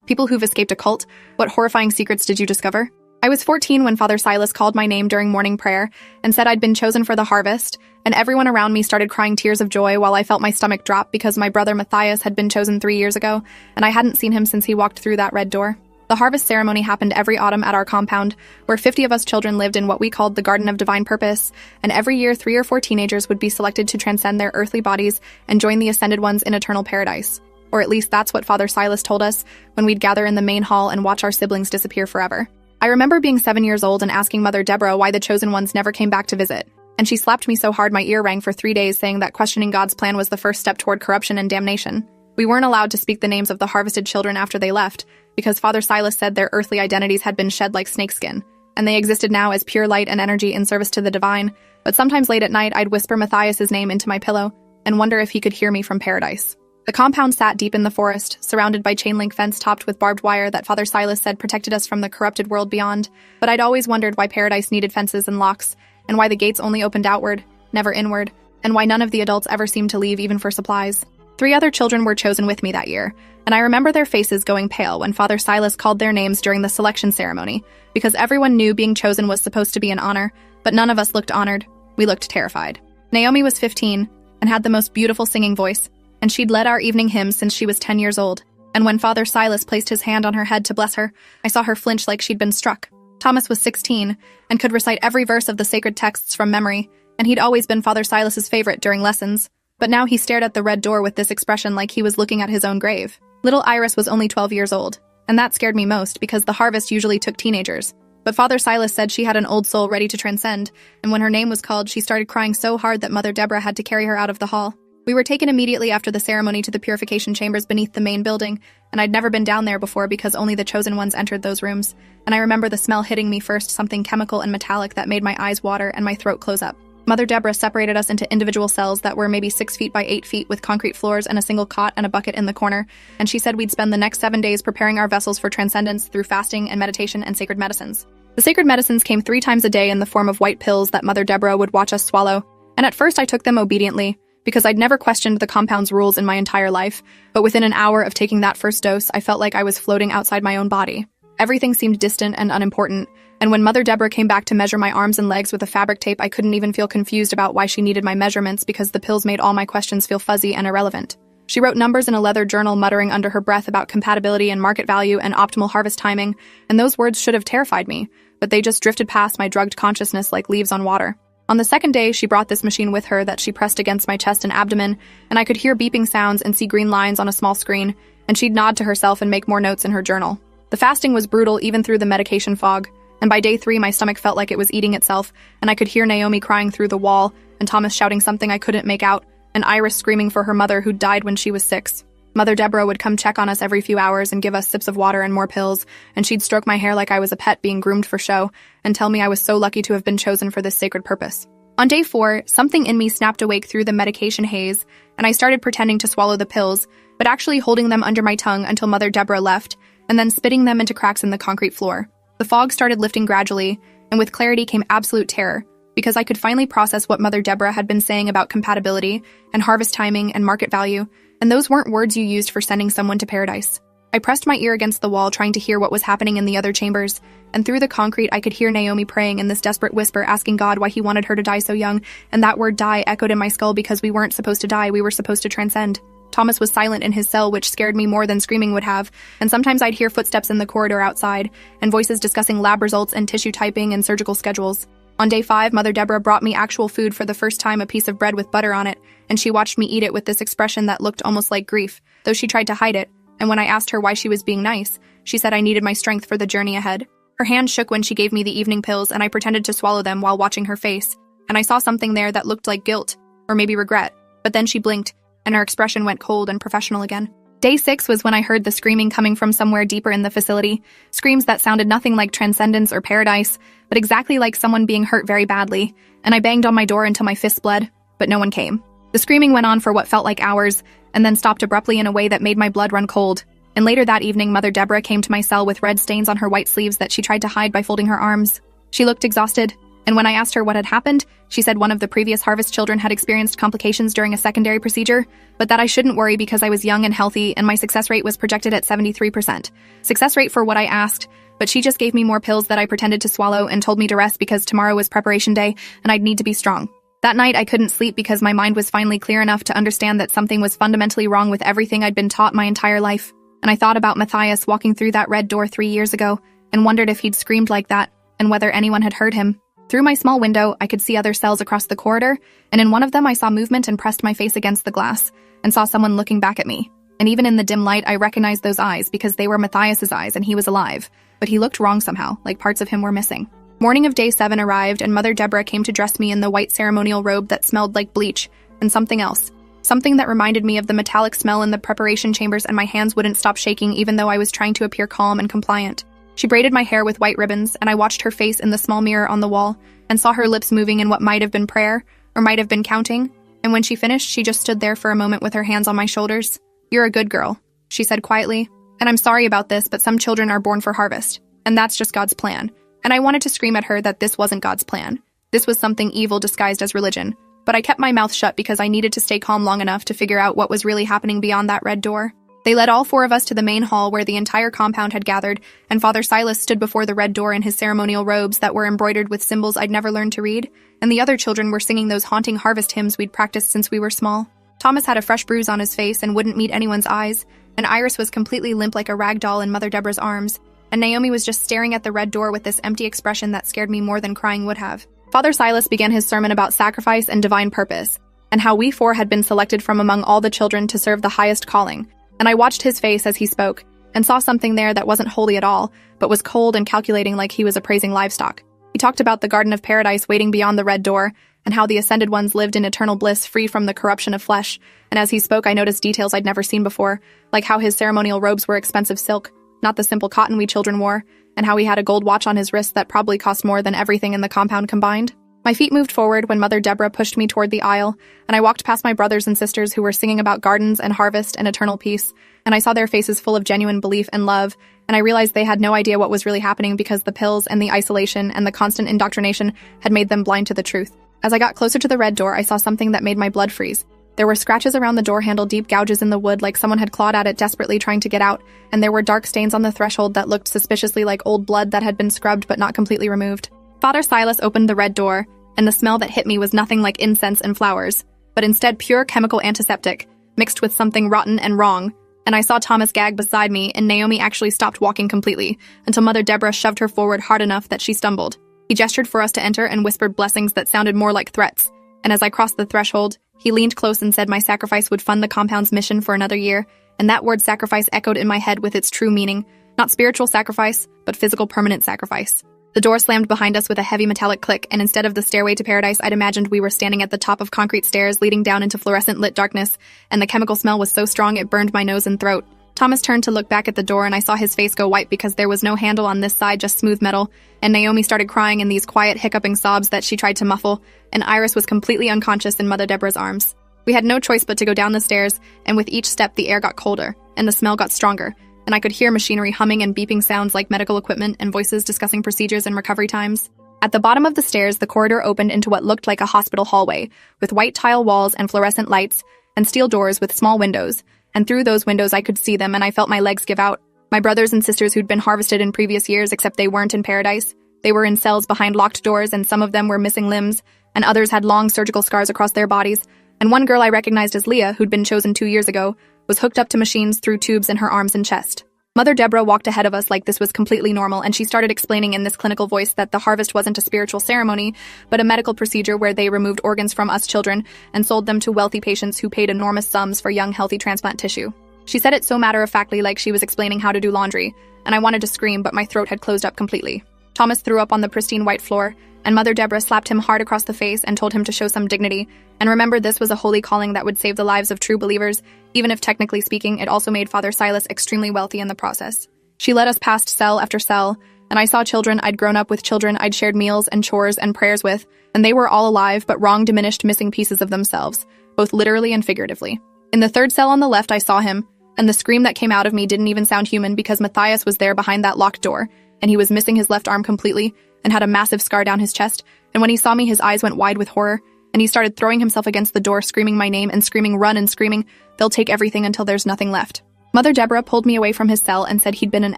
People who've escaped a cult? What horrifying secrets did you discover? I was 14 when Father Silas called my name during morning prayer and said I'd been chosen for the harvest, and everyone around me started crying tears of joy while I felt my stomach drop because my brother Matthias had been chosen 3 years ago, and I hadn't seen him since he walked through that red door. The harvest ceremony happened every autumn at our compound, where 50 of us children lived in what we called the Garden of Divine Purpose, and every year 3 or 4 teenagers would be selected to transcend their earthly bodies and join the ascended ones in eternal paradise. Or at least that's what Father Silas told us when we'd gather in the main hall and watch our siblings disappear forever. I remember being 7 years old and asking Mother Deborah why the chosen ones never came back to visit, and she slapped me so hard my ear rang for 3 days, saying that questioning God's plan was the first step toward corruption and damnation. We weren't allowed to speak the names of the harvested children after they left, because Father Silas said their earthly identities had been shed like snakeskin, and they existed now as pure light and energy in service to the divine. But sometimes late at night I'd whisper Matthias's name into my pillow and wonder if he could hear me from paradise. The compound sat deep in the forest, surrounded by chain-link fence topped with barbed wire that Father Silas said protected us from the corrupted world beyond, but I'd always wondered why paradise needed fences and locks, and why the gates only opened outward, never inward, and why none of the adults ever seemed to leave even for supplies. 3 other children were chosen with me that year, and I remember their faces going pale when Father Silas called their names during the selection ceremony, because everyone knew being chosen was supposed to be an honor, but none of us looked honored. We looked terrified. Naomi was 15 and had the most beautiful singing voice, and she'd led our evening hymns since she was 10 years old, and when Father Silas placed his hand on her head to bless her, I saw her flinch like she'd been struck. Thomas was 16 and could recite every verse of the sacred texts from memory, and he'd always been Father Silas's favorite during lessons. But now he stared at the red door with this expression like he was looking at his own grave. Little Iris was only 12 years old, and that scared me most because the harvest usually took teenagers. But Father Silas said she had an old soul ready to transcend, and when her name was called, she started crying so hard that Mother Deborah had to carry her out of the hall. We were taken immediately after the ceremony to the purification chambers beneath the main building, and I'd never been down there before because only the chosen ones entered those rooms, and I remember the smell hitting me first, something chemical and metallic that made my eyes water and my throat close up. Mother Deborah separated us into individual cells that were maybe 6 feet by 8 feet with concrete floors and a single cot and a bucket in the corner, and she said we'd spend the next 7 days preparing our vessels for transcendence through fasting and meditation and sacred medicines. The sacred medicines came 3 times a day in the form of white pills that Mother Deborah would watch us swallow, and at first I took them obediently, because I'd never questioned the compound's rules in my entire life, but within an hour of taking that first dose, I felt like I was floating outside my own body. Everything seemed distant and unimportant, and when Mother Deborah came back to measure my arms and legs with a fabric tape, I couldn't even feel confused about why she needed my measurements because the pills made all my questions feel fuzzy and irrelevant. She wrote numbers in a leather journal, muttering under her breath about compatibility and market value and optimal harvest timing, and those words should have terrified me, but they just drifted past my drugged consciousness like leaves on water. On the second day, she brought this machine with her that she pressed against my chest and abdomen, and I could hear beeping sounds and see green lines on a small screen, and she'd nod to herself and make more notes in her journal. The fasting was brutal even through the medication fog, and by day 3 my stomach felt like it was eating itself, and I could hear Naomi crying through the wall, and Thomas shouting something I couldn't make out, and Iris screaming for her mother who died when she was 6. Mother Deborah would come check on us every few hours and give us sips of water and more pills, and she'd stroke my hair like I was a pet being groomed for show, and tell me I was so lucky to have been chosen for this sacred purpose. On day 4, something in me snapped awake through the medication haze, and I started pretending to swallow the pills, but actually holding them under my tongue until Mother Deborah left, and then spitting them into cracks in the concrete floor. The fog started lifting gradually, and with clarity came absolute terror, because I could finally process what Mother Deborah had been saying about compatibility, and harvest timing, and market value, and those weren't words you used for sending someone to paradise. I pressed my ear against the wall trying to hear what was happening in the other chambers, and through the concrete I could hear Naomi praying in this desperate whisper, asking God why he wanted her to die so young, and that word die echoed in my skull because we weren't supposed to die, we were supposed to transcend. Thomas was silent in his cell, which scared me more than screaming would have, and sometimes I'd hear footsteps in the corridor outside, and voices discussing lab results and tissue typing and surgical schedules. On day 5, Mother Deborah brought me actual food for the first time, a piece of bread with butter on it, and she watched me eat it with this expression that looked almost like grief, though she tried to hide it, and when I asked her why she was being nice, she said I needed my strength for the journey ahead. Her hand shook when she gave me the evening pills, and I pretended to swallow them while watching her face, and I saw something there that looked like guilt, or maybe regret, but then she blinked, and her expression went cold and professional again. Day 6 was when I heard the screaming coming from somewhere deeper in the facility, screams that sounded nothing like transcendence or paradise, but exactly like someone being hurt very badly, and I banged on my door until my fists bled, but no one came. The screaming went on for what felt like hours, and then stopped abruptly in a way that made my blood run cold, and later that evening Mother Deborah came to my cell with red stains on her white sleeves that she tried to hide by folding her arms. She looked exhausted, And when I asked her what had happened, she said one of the previous harvest children had experienced complications during a secondary procedure, but that I shouldn't worry because I was young and healthy and my success rate was projected at 73%. Success rate for what I asked, but she just gave me more pills that I pretended to swallow and told me to rest because tomorrow was preparation day and I'd need to be strong. That night, I couldn't sleep because my mind was finally clear enough to understand that something was fundamentally wrong with everything I'd been taught my entire life. And I thought about Matthias walking through that red door 3 years ago and wondered if he'd screamed like that and whether anyone had heard him. Through my small window, I could see other cells across the corridor, and in one of them I saw movement and pressed my face against the glass and saw someone looking back at me. And even in the dim light, I recognized those eyes because they were Matthias's eyes and he was alive. But he looked wrong somehow, like parts of him were missing. Morning of day 7 arrived, and Mother Deborah came to dress me in the white ceremonial robe that smelled like bleach and something else. Something that reminded me of the metallic smell in the preparation chambers, and my hands wouldn't stop shaking even though I was trying to appear calm and compliant. She braided my hair with white ribbons, and I watched her face in the small mirror on the wall and saw her lips moving in what might have been prayer or might have been counting. And when she finished, she just stood there for a moment with her hands on my shoulders. "You're a good girl," she said quietly. "And I'm sorry about this, but some children are born for harvest, and that's just God's plan." And I wanted to scream at her that this wasn't God's plan. This was something evil disguised as religion. But I kept my mouth shut because I needed to stay calm long enough to figure out what was really happening beyond that red door. They led all 4 of us to the main hall where the entire compound had gathered, and Father Silas stood before the red door in his ceremonial robes that were embroidered with symbols I'd never learned to read, and the other children were singing those haunting harvest hymns we'd practiced since we were small. Thomas had a fresh bruise on his face and wouldn't meet anyone's eyes, and Iris was completely limp like a rag doll in Mother Deborah's arms, and Naomi was just staring at the red door with this empty expression that scared me more than crying would have. Father Silas began his sermon about sacrifice and divine purpose, and how we 4 had been selected from among all the children to serve the highest calling. And I watched his face as he spoke, and saw something there that wasn't holy at all, but was cold and calculating like he was appraising livestock. He talked about the Garden of Paradise waiting beyond the red door, and how the ascended ones lived in eternal bliss free from the corruption of flesh, and as he spoke I noticed details I'd never seen before, like how his ceremonial robes were expensive silk, not the simple cotton we children wore, and how he had a gold watch on his wrist that probably cost more than everything in the compound combined. My feet moved forward when Mother Deborah pushed me toward the aisle, and I walked past my brothers and sisters who were singing about gardens and harvest and eternal peace, and I saw their faces full of genuine belief and love, and I realized they had no idea what was really happening because the pills and the isolation and the constant indoctrination had made them blind to the truth. As I got closer to the red door, I saw something that made my blood freeze. There were scratches around the door handle, deep gouges in the wood like someone had clawed at it desperately trying to get out, and there were dark stains on the threshold that looked suspiciously like old blood that had been scrubbed but not completely removed. Father Silas opened the red door, and the smell that hit me was nothing like incense and flowers, but instead pure chemical antiseptic, mixed with something rotten and wrong. And I saw Thomas gag beside me, and Naomi actually stopped walking completely, until Mother Deborah shoved her forward hard enough that she stumbled. He gestured for us to enter and whispered blessings that sounded more like threats, and as I crossed the threshold, he leaned close and said my sacrifice would fund the compound's mission for another year, and that word sacrifice echoed in my head with its true meaning, not spiritual sacrifice, but physical permanent sacrifice. The door slammed behind us with a heavy metallic click, and instead of the stairway to paradise, I'd imagined we were standing at the top of concrete stairs leading down into fluorescent lit darkness, and the chemical smell was so strong it burned my nose and throat. Thomas turned to look back at the door, and I saw his face go white because there was no handle on this side, just smooth metal, and Naomi started crying in these quiet, hiccuping sobs that she tried to muffle, and Iris was completely unconscious in Mother Deborah's arms. We had no choice but to go down the stairs, and with each step the air got colder, and the smell got stronger, and I could hear machinery humming and beeping sounds like medical equipment and voices discussing procedures and recovery times. At the bottom of the stairs, the corridor opened into what looked like a hospital hallway, with white tile walls and fluorescent lights, and steel doors with small windows, and through those windows I could see them, and I felt my legs give out. My brothers and sisters who'd been harvested in previous years, except they weren't in paradise. They were in cells behind locked doors, and some of them were missing limbs, and others had long surgical scars across their bodies, and one girl I recognized as Leah, who'd been chosen 2 years ago, was hooked up to machines through tubes in her arms and chest. Mother Deborah walked ahead of us like this was completely normal, and she started explaining in this clinical voice that the harvest wasn't a spiritual ceremony, but a medical procedure where they removed organs from us children and sold them to wealthy patients who paid enormous sums for young, healthy transplant tissue. She said it so matter-of-factly like she was explaining how to do laundry, and I wanted to scream, but my throat had closed up completely. Thomas threw up on the pristine white floor, and Mother Deborah slapped him hard across the face and told him to show some dignity, and remember this was a holy calling that would save the lives of true believers, even if technically speaking it also made Father Silas extremely wealthy in the process. She led us past cell after cell, and I saw children I'd grown up with, children I'd shared meals and chores and prayers with, and they were all alive but wrong, diminished, missing pieces of themselves, both literally and figuratively. In the third cell on the left I saw him, and the scream that came out of me didn't even sound human because Matthias was there behind that locked door, and he was missing his left arm completely, and had a massive scar down his chest, And when he saw me, his eyes went wide with horror, and he started throwing himself against the door, screaming my name and screaming, "Run," and screaming, "They'll take everything until there's nothing left." Mother Deborah pulled me away from his cell and said he'd been an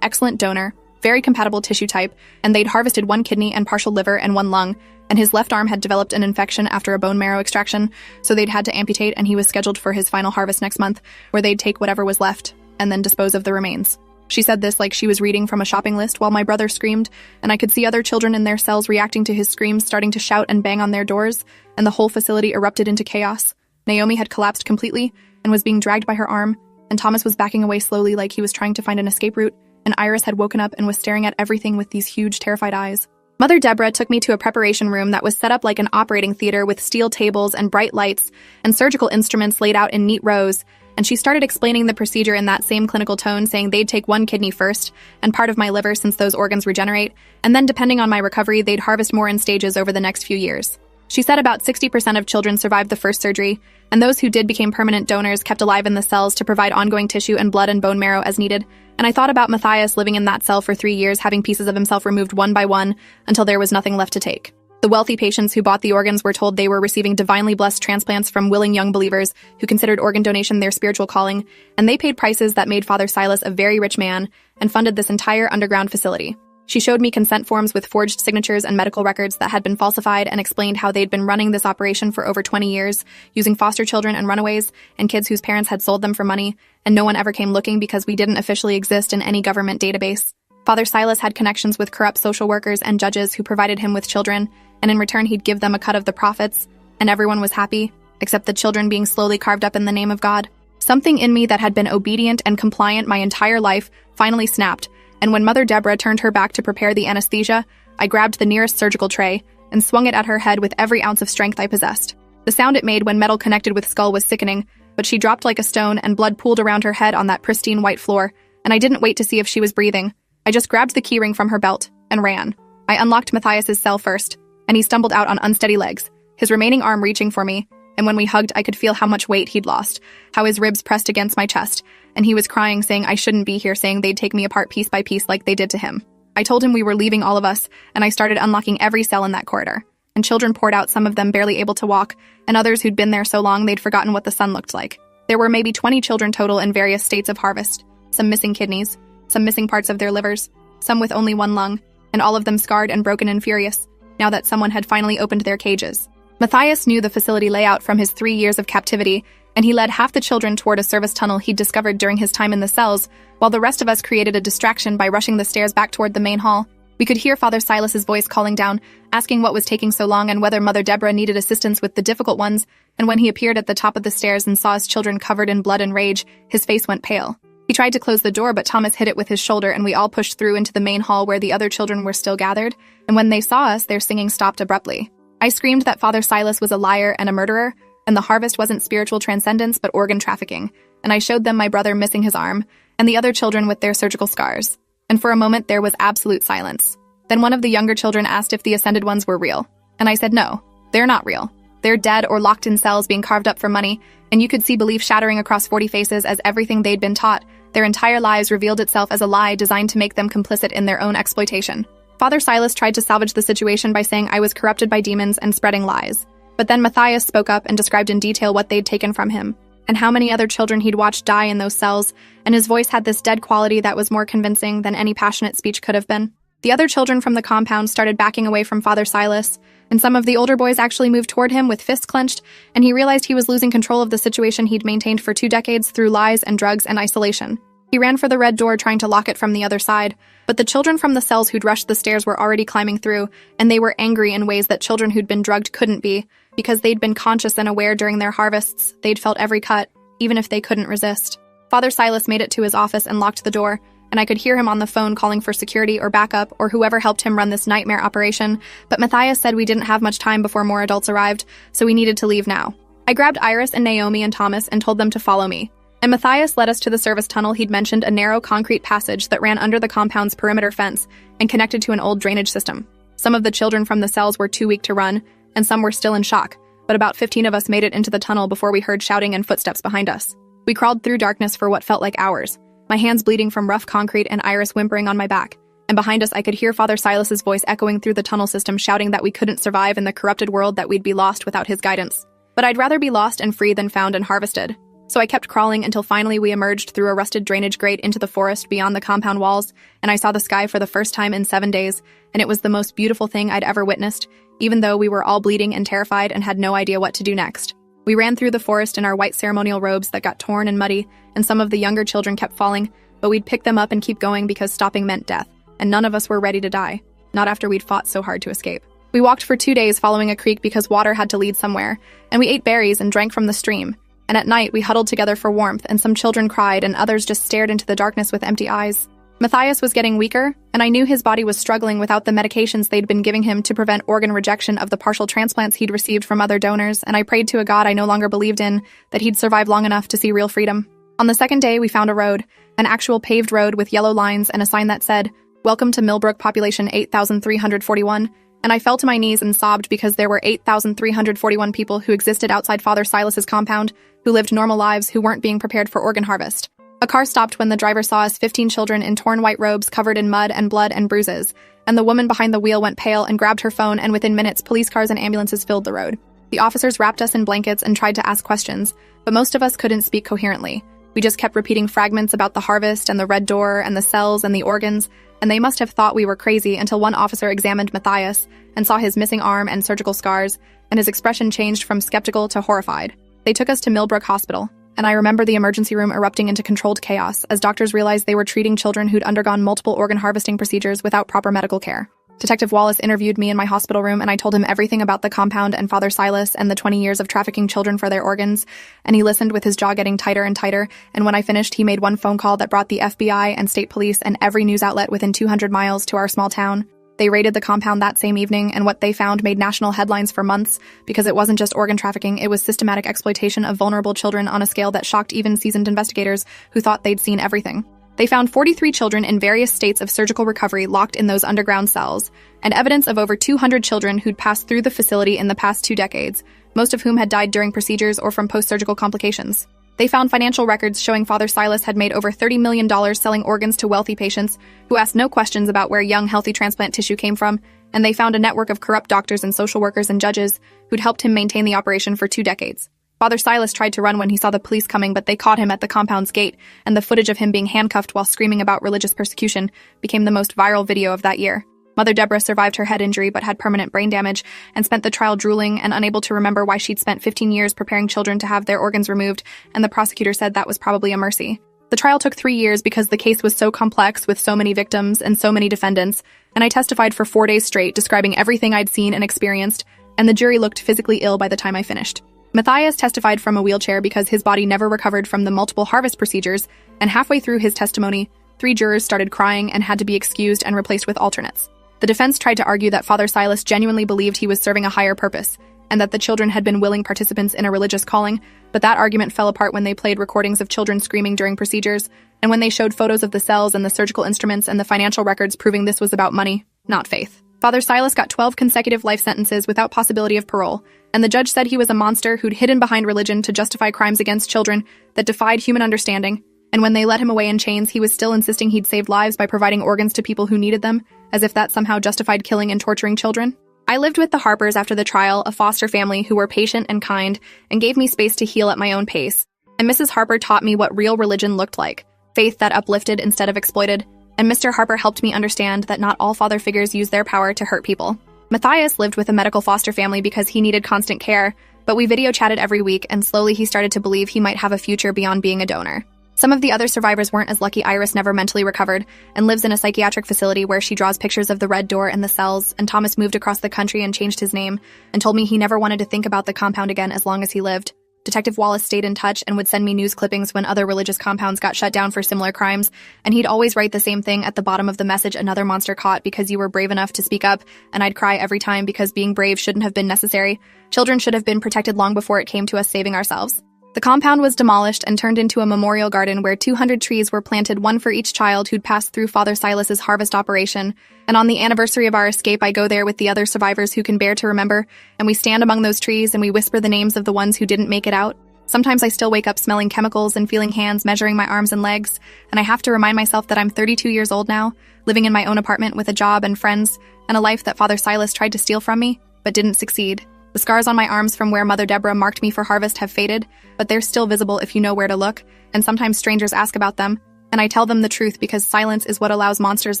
excellent donor, very compatible tissue type, and they'd harvested 1 kidney and partial liver and 1 lung, and his left arm had developed an infection after a bone marrow extraction, so they'd had to amputate, and he was scheduled for his final harvest next month, where they'd take whatever was left and then dispose of the remains. She said this like she was reading from a shopping list while my brother screamed, and I could see other children in their cells reacting to his screams, starting to shout and bang on their doors, and the whole facility erupted into chaos. Naomi had collapsed completely and was being dragged by her arm, and Thomas was backing away slowly like he was trying to find an escape route, and Iris had woken up and was staring at everything with these huge, terrified eyes. Mother Deborah took me to a preparation room that was set up like an operating theater with steel tables and bright lights and surgical instruments laid out in neat rows, and she started explaining the procedure in that same clinical tone, saying they'd take 1 kidney first, and part of my liver since those organs regenerate, and then depending on my recovery, they'd harvest more in stages over the next few years. She said about 60% of children survived the first surgery, and those who did became permanent donors kept alive in the cells to provide ongoing tissue and blood and bone marrow as needed. And I thought about Matthias living in that cell for 3 years, having pieces of himself removed one by one until there was nothing left to take. The wealthy patients who bought the organs were told they were receiving divinely blessed transplants from willing young believers who considered organ donation their spiritual calling, and they paid prices that made Father Silas a very rich man and funded this entire underground facility. She showed me consent forms with forged signatures and medical records that had been falsified and explained how they'd been running this operation for over 20 years, using foster children and runaways and kids whose parents had sold them for money, and no one ever came looking because we didn't officially exist in any government database. Father Silas had connections with corrupt social workers and judges who provided him with children, and in return he'd give them a cut of the profits, and everyone was happy, except the children being slowly carved up in the name of God. Something in me that had been obedient and compliant my entire life finally snapped, and when Mother Deborah turned her back to prepare the anesthesia, I grabbed the nearest surgical tray and swung it at her head with every ounce of strength I possessed. The sound it made when metal connected with skull was sickening, but she dropped like a stone and blood pooled around her head on that pristine white floor, and I didn't wait to see if she was breathing. I just grabbed the keyring from her belt and ran. I unlocked Matthias's cell first, and he stumbled out on unsteady legs, his remaining arm reaching for me, and when we hugged, I could feel how much weight he'd lost, how his ribs pressed against my chest, and he was crying, saying I shouldn't be here, saying they'd take me apart piece by piece like they did to him. I told him we were leaving, all of us, and I started unlocking every cell in that corridor. And children poured out, some of them barely able to walk, and others who'd been there so long they'd forgotten what the sun looked like. There were maybe 20 children total in various states of harvest, some missing kidneys, some missing parts of their livers, some with only 1 lung, and all of them scarred and broken and furious, now that someone had finally opened their cages. Matthias knew the facility layout from his 3 years of captivity, and he led half the children toward a service tunnel he'd discovered during his time in the cells, while the rest of us created a distraction by rushing the stairs back toward the main hall. We could hear Father Silas's voice calling down, asking what was taking so long and whether Mother Deborah needed assistance with the difficult ones, and when he appeared at the top of the stairs and saw his children covered in blood and rage, his face went pale. He tried to close the door, but Thomas hit it with his shoulder, and we all pushed through into the main hall where the other children were still gathered, and when they saw us, their singing stopped abruptly. I screamed that Father Silas was a liar and a murderer, and the harvest wasn't spiritual transcendence but organ trafficking, and I showed them my brother missing his arm, and the other children with their surgical scars. And for a moment there was absolute silence. Then one of the younger children asked if the Ascended Ones were real, and I said no, they're not real. They're dead or locked in cells being carved up for money, and you could see belief shattering across 40 faces as everything they'd been taught, their entire lives revealed itself as a lie designed to make them complicit in their own exploitation. Father Silas tried to salvage the situation by saying I was corrupted by demons and spreading lies. But then Matthias spoke up and described in detail what they'd taken from him, and how many other children he'd watched die in those cells, and his voice had this dead quality that was more convincing than any passionate speech could have been. The other children from the compound started backing away from Father Silas, and some of the older boys actually moved toward him with fists clenched, and he realized he was losing control of the situation he'd maintained for 2 decades through lies and drugs and isolation. He ran for the red door trying to lock it from the other side, but the children from the cells who'd rushed the stairs were already climbing through, and they were angry in ways that children who'd been drugged couldn't be, because they'd been conscious and aware during their harvests. They'd felt every cut, even if they couldn't resist. Father Silas made it to his office and locked the door, and I could hear him on the phone calling for security or backup or whoever helped him run this nightmare operation, but Matthias said we didn't have much time before more adults arrived, so we needed to leave now. I grabbed Iris and Naomi and Thomas and told them to follow me. And Matthias led us to the service tunnel. He'd mentioned, a narrow concrete passage that ran under the compound's perimeter fence and connected to an old drainage system. Some of the children from the cells were too weak to run, and some were still in shock, but about 15 of us made it into the tunnel before we heard shouting and footsteps behind us. We crawled through darkness for what felt like hours, my hands bleeding from rough concrete and Iris whimpering on my back. and behind us I could hear Father Silas's voice echoing through the tunnel system shouting that we couldn't survive in the corrupted world, that we'd be lost without his guidance. But I'd rather be lost and free than found and harvested. So I kept crawling until finally we emerged through a rusted drainage grate into the forest beyond the compound walls, and I saw the sky for the first time in 7 days, and it was the most beautiful thing I'd ever witnessed, even though we were all bleeding and terrified and had no idea what to do next. We ran through the forest in our white ceremonial robes that got torn and muddy, and some of the younger children kept falling, but we'd pick them up and keep going because stopping meant death, and none of us were ready to die, not after we'd fought so hard to escape. We walked for 2 days following a creek because water had to lead somewhere, and we ate berries and drank from the stream. And at night, we huddled together for warmth, and some children cried, and others just stared into the darkness with empty eyes. Matthias was getting weaker, and I knew his body was struggling without the medications they'd been giving him to prevent organ rejection of the partial transplants he'd received from other donors, and I prayed to a God I no longer believed in that he'd survive long enough to see real freedom. On the second day, we found a road, an actual paved road with yellow lines and a sign that said, "Welcome to Millbrook, population 8,341, and I fell to my knees and sobbed because there were 8,341 people who existed outside Father Silas's compound, who lived normal lives, who weren't being prepared for organ harvest. A car stopped when the driver saw us 15 children in torn white robes covered in mud and blood and bruises, and the woman behind the wheel went pale and grabbed her phone, and within minutes, police cars and ambulances filled the road. The officers wrapped us in blankets and tried to ask questions, but most of us couldn't speak coherently. We just kept repeating fragments about the harvest and the red door and the cells and the organs, and they must have thought we were crazy until one officer examined Matthias and saw his missing arm and surgical scars, and his expression changed from skeptical to horrified. They took us to Millbrook Hospital, and I remember the emergency room erupting into controlled chaos as doctors realized they were treating children who'd undergone multiple organ harvesting procedures without proper medical care. Detective Wallace interviewed me in my hospital room, and I told him everything about the compound and Father Silas and the 20 years of trafficking children for their organs, and he listened with his jaw getting tighter and tighter, and when I finished, he made one phone call that brought the FBI and state police and every news outlet within 200 miles to our small town. They raided the compound that same evening, and what they found made national headlines for months because it wasn't just organ trafficking, it was systematic exploitation of vulnerable children on a scale that shocked even seasoned investigators who thought they'd seen everything. They found 43 children in various states of surgical recovery locked in those underground cells, and evidence of over 200 children who'd passed through the facility in the past 2 decades, most of whom had died during procedures or from post-surgical complications. They found financial records showing Father Silas had made over $30 million selling organs to wealthy patients who asked no questions about where young, healthy transplant tissue came from, and they found a network of corrupt doctors and social workers and judges who'd helped him maintain the operation for 2 decades. Father Silas tried to run when he saw the police coming, but they caught him at the compound's gate, and the footage of him being handcuffed while screaming about religious persecution became the most viral video of that year. Mother Deborah survived her head injury but had permanent brain damage and spent the trial drooling and unable to remember why she'd spent 15 years preparing children to have their organs removed, and the prosecutor said that was probably a mercy. The trial took 3 years because the case was so complex with so many victims and so many defendants, and I testified for 4 days straight describing everything I'd seen and experienced, and the jury looked physically ill by the time I finished. Matthias testified from a wheelchair because his body never recovered from the multiple harvest procedures, and halfway through his testimony, 3 jurors started crying and had to be excused and replaced with alternates. The defense tried to argue that Father Silas genuinely believed he was serving a higher purpose, and that the children had been willing participants in a religious calling, but that argument fell apart when they played recordings of children screaming during procedures, and when they showed photos of the cells and the surgical instruments and the financial records proving this was about money, not faith. Father Silas got 12 consecutive life sentences without possibility of parole, and the judge said he was a monster who'd hidden behind religion to justify crimes against children that defied human understanding, and when they let him away in chains, he was still insisting he'd saved lives by providing organs to people who needed them, as if that somehow justified killing and torturing children. I lived with the Harpers after the trial, a foster family who were patient and kind, and gave me space to heal at my own pace. And Mrs. Harper taught me what real religion looked like, faith that uplifted instead of exploited, and Mr. Harper helped me understand that not all father figures use their power to hurt people. Matthias lived with a medical foster family because he needed constant care, but we video chatted every week, and slowly he started to believe he might have a future beyond being a donor. Some of the other survivors weren't as lucky. Iris never mentally recovered and lives in a psychiatric facility where she draws pictures of the red door and the cells, and Thomas moved across the country and changed his name and told me he never wanted to think about the compound again as long as he lived. Detective Wallace stayed in touch and would send me news clippings when other religious compounds got shut down for similar crimes, and he'd always write the same thing at the bottom of the message: another monster caught because you were brave enough to speak up, and I'd cry every time because being brave shouldn't have been necessary. Children should have been protected long before it came to us saving ourselves. The compound was demolished and turned into a memorial garden where 200 trees were planted, one for each child who'd passed through Father Silas's harvest operation, and on the anniversary of our escape I go there with the other survivors who can bear to remember, and we stand among those trees and we whisper the names of the ones who didn't make it out. Sometimes I still wake up smelling chemicals and feeling hands measuring my arms and legs, and I have to remind myself that I'm 32 years old now, living in my own apartment with a job and friends, and a life that Father Silas tried to steal from me, but didn't succeed. The scars on my arms from where Mother Deborah marked me for harvest have faded, but they're still visible if you know where to look, and sometimes strangers ask about them, and I tell them the truth because silence is what allows monsters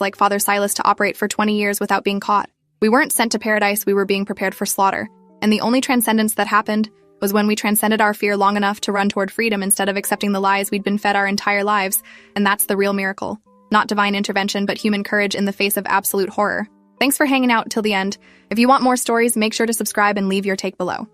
like Father Silas to operate for 20 years without being caught. We weren't sent to paradise, we were being prepared for slaughter, and the only transcendence that happened was when we transcended our fear long enough to run toward freedom instead of accepting the lies we'd been fed our entire lives, and that's the real miracle. Not divine intervention, but human courage in the face of absolute horror. Thanks for hanging out till the end. If you want more stories, make sure to subscribe and leave your take below.